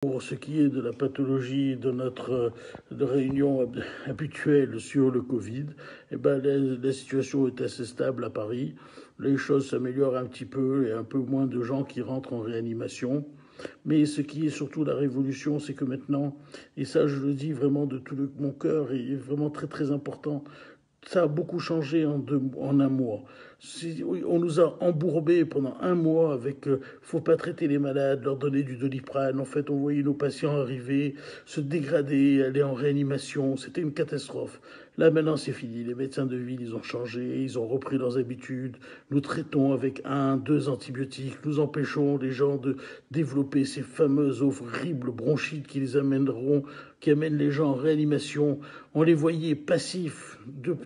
Pour ce qui est de la pathologie de notre réunion habituelle sur le Covid, la situation est assez stable à Paris. Les choses s'améliorent un petit peu, il y a un peu moins de gens qui rentrent en réanimation. Mais ce qui est surtout la révolution, c'est que maintenant, et ça je le dis vraiment de tout mon cœur, et vraiment très très important, ça a beaucoup changé en un mois. On nous a embourbés pendant un mois avec faut pas traiter les malades, leur donner du Doliprane. En fait, on voyait nos patients arriver, se dégrader, aller en réanimation. C'était une catastrophe. Là, maintenant, c'est fini. Les médecins de ville, ils ont changé, ils ont repris leurs habitudes. Nous traitons avec 2 antibiotiques. Nous empêchons les gens de développer ces fameuses horribles bronchites qui amènent les gens en réanimation. On les voyait passifs, de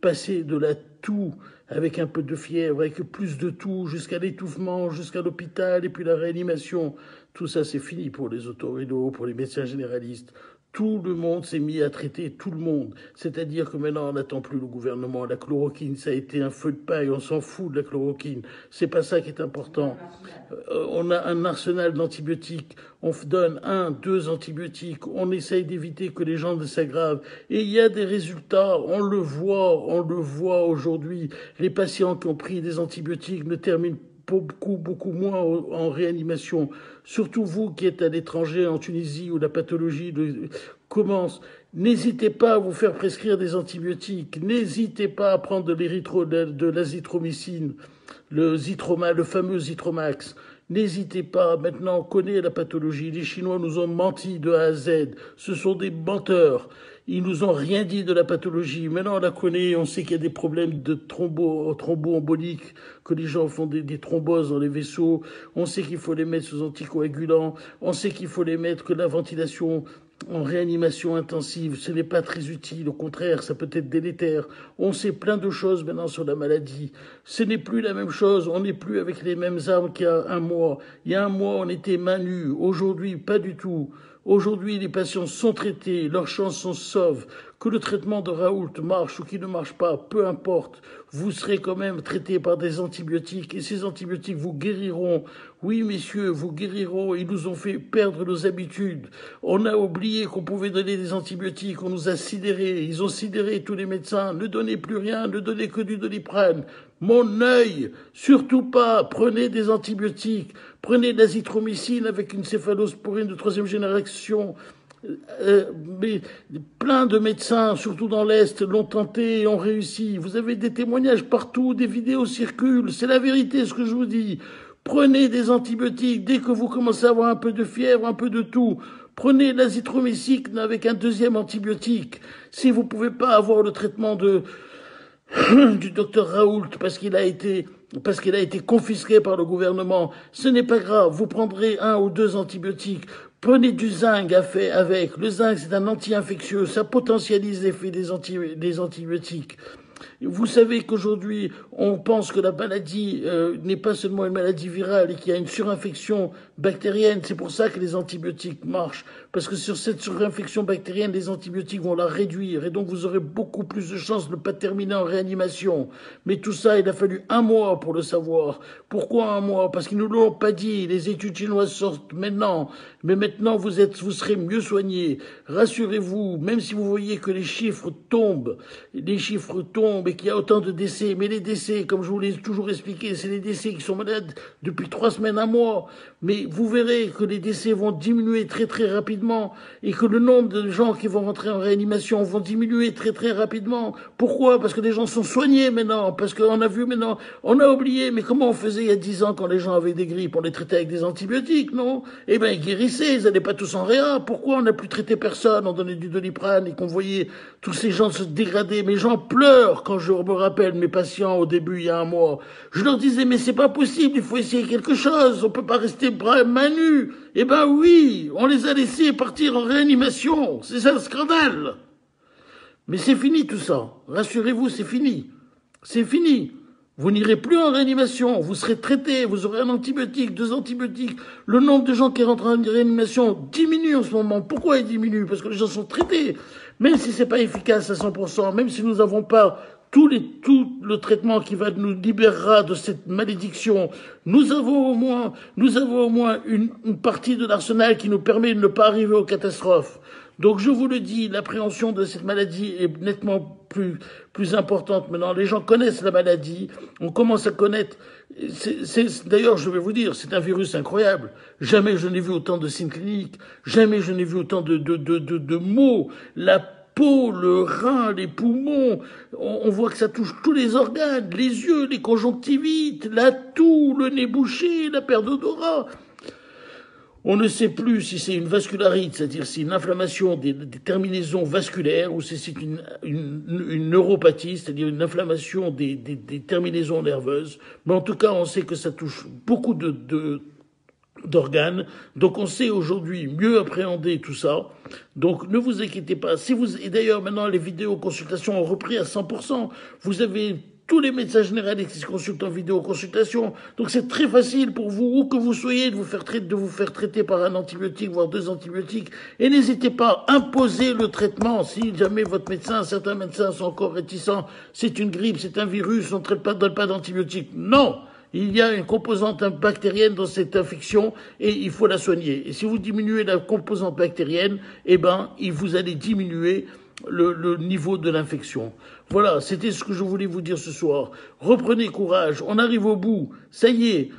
passer de la toux avec un peu de fièvre, avec plus de toux, jusqu'à l'étouffement, jusqu'à l'hôpital, et puis la réanimation. Tout ça, c'est fini pour les otorhinos, pour les médecins généralistes. Tout le monde s'est mis à traiter tout le monde. C'est-à-dire que maintenant, on n'attend plus le gouvernement. La chloroquine, ça a été un feu de paille. On s'en fout de la chloroquine. C'est pas ça qui est important. On a un arsenal d'antibiotiques. On donne 2 antibiotiques. On essaye d'éviter que les gens ne s'aggravent. Et il y a des résultats. On le voit aujourd'hui. Les patients qui ont pris des antibiotiques ne terminent beaucoup moins en réanimation. Surtout vous qui êtes à l'étranger, en Tunisie, où la pathologie commence. N'hésitez pas à vous faire prescrire des antibiotiques. N'hésitez pas à prendre de l'azithromycine, le fameux Zitromax. N'hésitez pas. Maintenant, on connaît la pathologie. Les Chinois nous ont menti de A à Z. Ce sont des menteurs. Ils nous ont rien dit de la pathologie. Maintenant, on la connaît. On sait qu'il y a des problèmes de thromboemboliques, que les gens font des thromboses dans les vaisseaux. On sait qu'il faut les mettre sous anticoagulants. On sait qu'il faut les mettre que la ventilation en réanimation intensive, ce n'est pas très utile. Au contraire, ça peut être délétère. On sait plein de choses maintenant sur la maladie. Ce n'est plus la même chose. On n'est plus avec les mêmes armes qu'il y a un mois. Il y a un mois, on était mains nues. Aujourd'hui, pas du tout. Aujourd'hui, les patients sont traités, leurs chances sont sauves. Que le traitement de Raoult marche ou qu'il ne marche pas, peu importe, vous serez quand même traité par des antibiotiques et ces antibiotiques vous guériront. Oui, messieurs, vous guériront. Ils nous ont fait perdre nos habitudes. On a oublié qu'on pouvait donner des antibiotiques. On nous a sidérés. Ils ont sidéré tous les médecins. Ne donnez plus rien, ne donnez que du Doliprane. Mon œil, surtout pas. Prenez des antibiotiques. Prenez de l'azithromycine avec une céphalosporine de 3e génération. Mais plein de médecins, surtout dans l'Est, l'ont tenté et ont réussi. Vous avez des témoignages partout, des vidéos circulent. C'est la vérité ce que je vous dis. Prenez des antibiotiques dès que vous commencez à avoir un peu de fièvre, un peu de tout. Prenez l'azithromycine avec un 2e antibiotique. Si vous pouvez pas avoir le traitement du docteur Raoult parce qu'il a été confisqué par le gouvernement, ce n'est pas grave. Vous prendrez 1 ou 2 antibiotiques. Prenez du zinc avec. Le zinc, c'est un anti-infectieux. Ça potentialise l'effet des antibiotiques. Vous savez qu'aujourd'hui, on pense que la maladie n'est pas seulement une maladie virale et qu'il y a une surinfection bactérienne. C'est pour ça que les antibiotiques marchent. Parce que sur cette surinfection bactérienne, les antibiotiques vont la réduire. Et donc, vous aurez beaucoup plus de chances de ne pas terminer en réanimation. Mais tout ça, il a fallu 1 mois pour le savoir. Pourquoi 1 mois? Parce qu'ils ne nous l'ont pas dit. Les études chinoises sortent maintenant. Mais maintenant, vous serez mieux soignés. Rassurez-vous, même si vous voyez que les chiffres tombent et qu'il y a autant de décès. Mais les décès, comme je vous l'ai toujours expliqué, c'est les décès qui sont malades depuis 3 semaines, 1 mois. Mais vous verrez que les décès vont diminuer très très rapidement et que le nombre de gens qui vont rentrer en réanimation vont diminuer très très rapidement. Pourquoi? Parce que les gens sont soignés maintenant. Parce qu'on a vu maintenant, on a oublié, mais comment on faisait il y a 10 ans quand les gens avaient des grippes? On les traitait avec des antibiotiques, non? Eh ben, ils guérissaient, ils n'allaient pas tous en réa. Pourquoi on n'a plus traité personne? On donnait du Doliprane et qu'on voyait tous ces gens se dégrader. Mais j'en pleure quand je me rappelle mes patients au début, il y a 1 mois. Je leur disais, mais c'est pas possible, il faut essayer quelque chose. On peut pas rester mains nues. Eh ben oui, on les a laissés partir en réanimation. C'est ça le scandale. Mais c'est fini tout ça. Rassurez-vous, c'est fini. C'est fini. Vous n'irez plus en réanimation, vous serez traité, vous aurez un antibiotique, 2 antibiotiques. Le nombre de gens qui rentrent en réanimation diminue en ce moment. Pourquoi il diminue? Parce que les gens sont traités. Même si c'est pas efficace à 100%, même si nous n'avons pas tout le traitement qui va nous libérera de cette malédiction. Nous avons au moins une partie de l'arsenal qui nous permet de ne pas arriver aux catastrophes. Donc je vous le dis, l'appréhension de cette maladie est nettement plus importante maintenant. Les gens connaissent la maladie, on commence à connaître. D'ailleurs, je vais vous dire, c'est un virus incroyable. Jamais je n'ai vu autant de signes cliniques, jamais je n'ai vu autant de maux. La peau, le rein, les poumons, on voit que ça touche tous les organes, les yeux, les conjonctivites, la toux, le nez bouché, la perte d'odorat. On ne sait plus si c'est une vascularite, c'est-à-dire si c'est une inflammation des terminaisons vasculaires, ou si c'est une neuropathie, c'est-à-dire une inflammation des terminaisons nerveuses. Mais en tout cas, on sait que ça touche beaucoup d'organes. Donc on sait aujourd'hui mieux appréhender tout ça. Donc ne vous inquiétez pas. Et d'ailleurs maintenant les vidéoconsultations ont repris à 100%. Vous avez tous les médecins généralistes qui se consultent en vidéoconsultation. Donc c'est très facile pour vous, où que vous soyez, de vous faire traiter par un antibiotique, voire 2 antibiotiques. Et n'hésitez pas à imposer le traitement. Si jamais votre certains médecins sont encore réticents, c'est une grippe, c'est un virus, on ne donne pas d'antibiotiques. Non! Il y a une composante bactérienne dans cette infection et il faut la soigner. Et si vous diminuez la composante bactérienne, vous allez diminuer le niveau de l'infection. Voilà, c'était ce que je voulais vous dire ce soir. Reprenez courage, on arrive au bout. Ça y est,